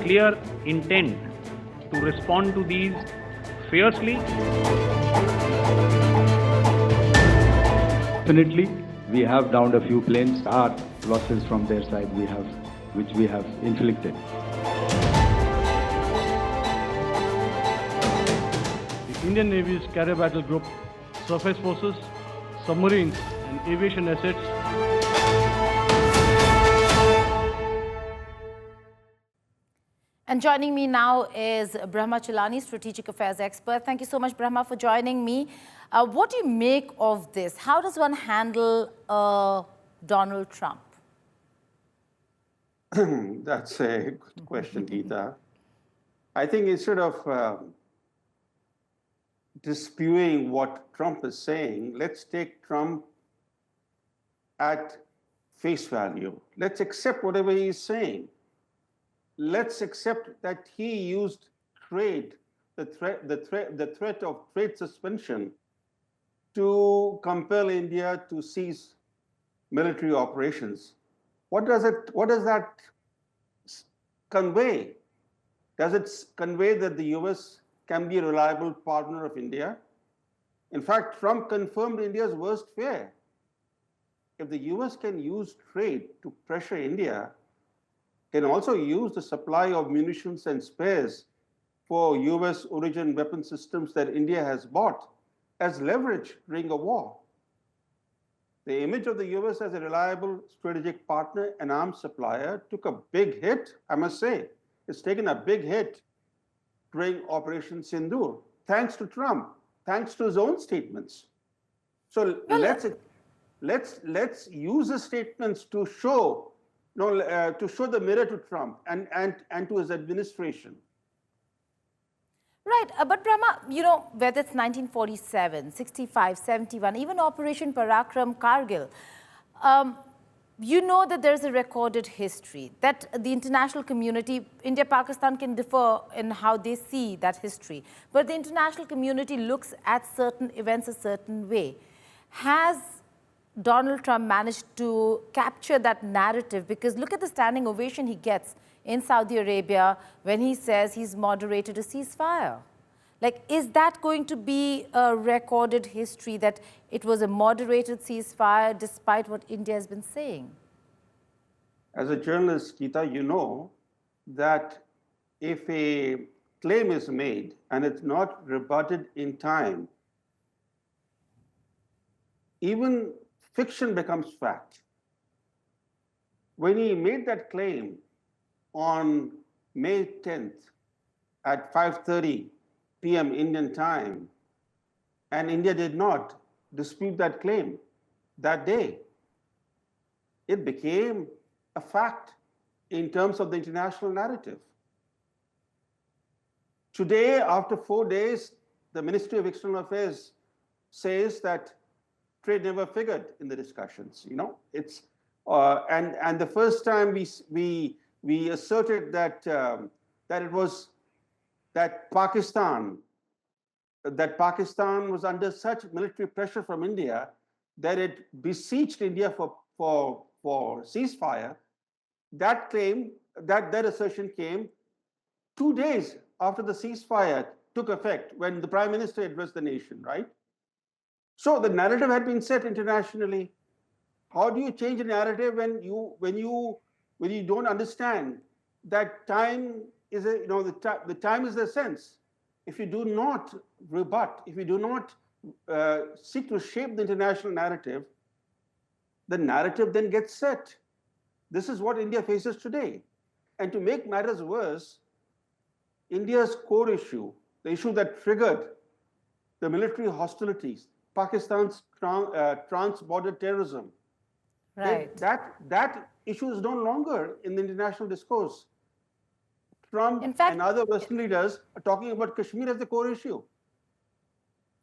clear intent to respond to these fiercely. Definitely, we have downed a few planes. Our losses from their side which we have inflicted. The Indian Navy's carrier battle group, surface forces, submarines and aviation assets And joining me now is Brahma Chellaney, strategic affairs expert. Thank you so much, Brahma, for joining me. What do you make of this? How does one handle Donald Trump? That's a good question, Geeta. I think instead of disputing what Trump is saying, let's take Trump at face value. Let's accept whatever he is saying. Let's accept that he used trade, the threat of trade suspension, to compel India to cease military operations. What does that convey? Does it convey that the US can be a reliable partner of India? In fact, Trump confirmed India's worst fear. If the US can use trade to pressure India, can also use the supply of munitions and spares for US origin weapon systems that India has bought as leverage during a war. The image of the US as a reliable strategic partner and arms supplier took a big hit, I must say. It's taken a big hit during Operation Sindoor, thanks to Trump, thanks to his own statements. So let's use the statements to show the mirror to Trump and to his administration. Right, but Brahma, whether it's 1947, 65, 71, even Operation Parakram, Kargil, you know that there's a recorded history, that the international community, India, Pakistan can differ in how they see that history, but the international community looks at certain events a certain way. Has Donald Trump managed to capture that narrative? Because look at the standing ovation he gets in Saudi Arabia when he says he's moderated a ceasefire. Like, is that going to be a recorded history that it was a moderated ceasefire despite what India has been saying? As a journalist, Geeta, you know that if a claim is made and it's not rebutted in time, even fiction becomes fact. When he made that claim on May 10th at 5:30 p.m. Indian time, and India did not dispute that claim that day, it became a fact in terms of the international narrative. Today, after 4 days, the Ministry of External Affairs says that trade never figured in the discussions. It's and the first time we asserted that it was that Pakistan was under such military pressure from India that it besieged India for ceasefire. That claim, that assertion came 2 days after the ceasefire took effect, when the Prime Minister addressed the nation, right? So the narrative had been set internationally. How do you change a narrative when you don't understand that time is the time is the sense? If you do not rebut, if you do not seek to shape the international narrative, the narrative then gets set. This is what India faces today. And to make matters worse, India's core issue, the issue that triggered the military hostilities, Pakistan's trans-border terrorism, right? That issue is no longer in the international discourse. Trump and other Western leaders are talking about Kashmir as the core issue.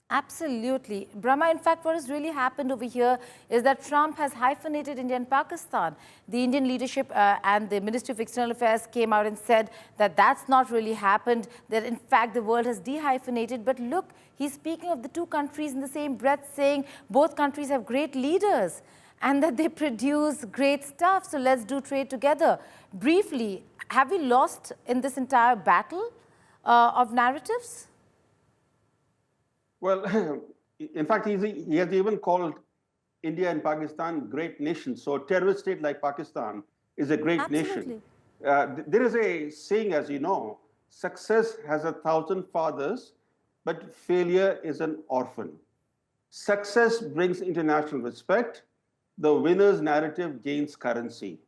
Absolutely. Brahma, in fact, what has really happened over here is that Trump has hyphenated India and Pakistan. The Indian leadership and the Ministry of External Affairs came out and said that that's not really happened, that in fact the world has dehyphenated. But look, he's speaking of the two countries in the same breath, saying both countries have great leaders. and that they produce great stuff. So let's do trade together. Briefly, have we lost in this entire battle of narratives? Well, in fact, he has even called India and Pakistan great nations. So a terrorist state like Pakistan is a great nation. There is a saying, as you know, success has 1,000 fathers, but failure is an orphan. Success brings international respect. The winner's narrative gains currency.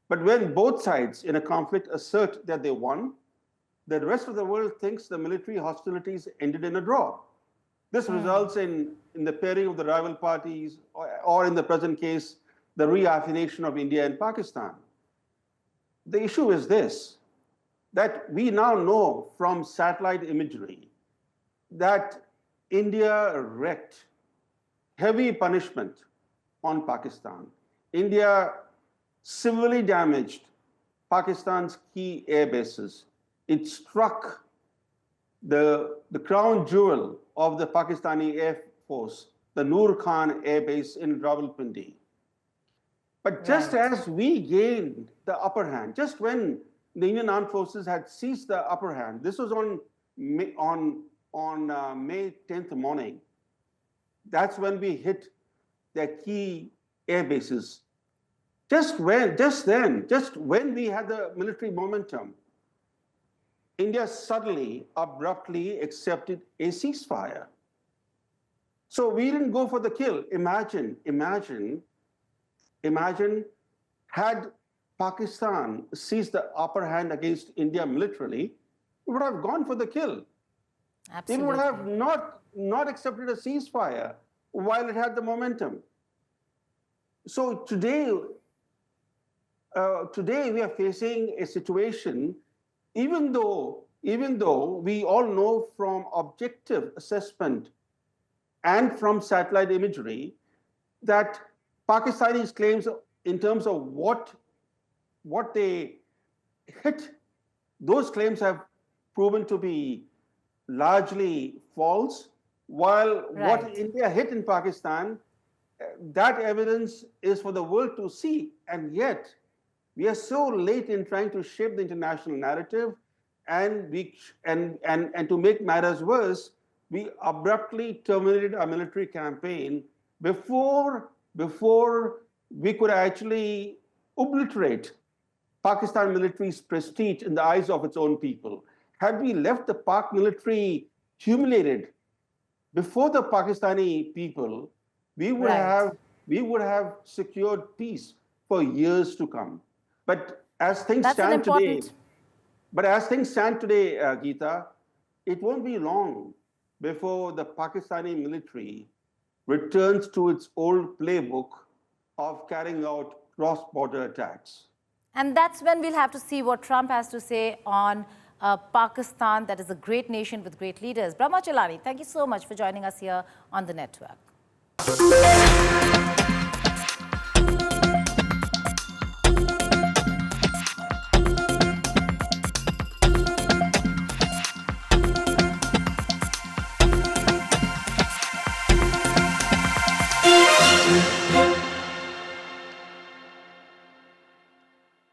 But when both sides in a conflict assert that they won, the rest of the world thinks the military hostilities ended in a draw. This results in the pairing of the rival parties, or in the present case, the reaffirmation of India and Pakistan. The issue is this, that we now know from satellite imagery that India wreaked heavy punishment on Pakistan. India severely damaged Pakistan's key air bases. It struck the crown jewel of the Pakistani Air Force, the Noor Khan Airbase in Rawalpindi. But just as we gained the upper hand, just when the Indian Armed Forces had seized the upper hand, this was on May 10th morning, that's when we hit their key air bases. Just when we had the military momentum, India suddenly, abruptly accepted a ceasefire. So we didn't go for the kill. Imagine, had Pakistan seized the upper hand against India militarily, it would have gone for the kill. Absolutely. It would have not accepted a ceasefire while it had the momentum. So today we are facing a situation, even though we all know from objective assessment and from satellite imagery that Pakistani's claims in terms of what they hit, those claims have proven to be largely false, while what India hit in Pakistan, that evidence is for the world to see. And yet, we are so late in trying to shape the international narrative, and to make matters worse, we abruptly terminated our military campaign before we could actually obliterate Pakistan military's prestige in the eyes of its own people. Had we left the Pak military humiliated before the Pakistani people, we would have secured peace for years to come. But as things stand today, Geeta, it won't be long before the Pakistani military returns to its old playbook of carrying out cross-border attacks. And that's when we'll have to see what Trump has to say on Pakistan, that is a great nation with great leaders. Brahma Chellaney, thank you so much for joining us here on the network.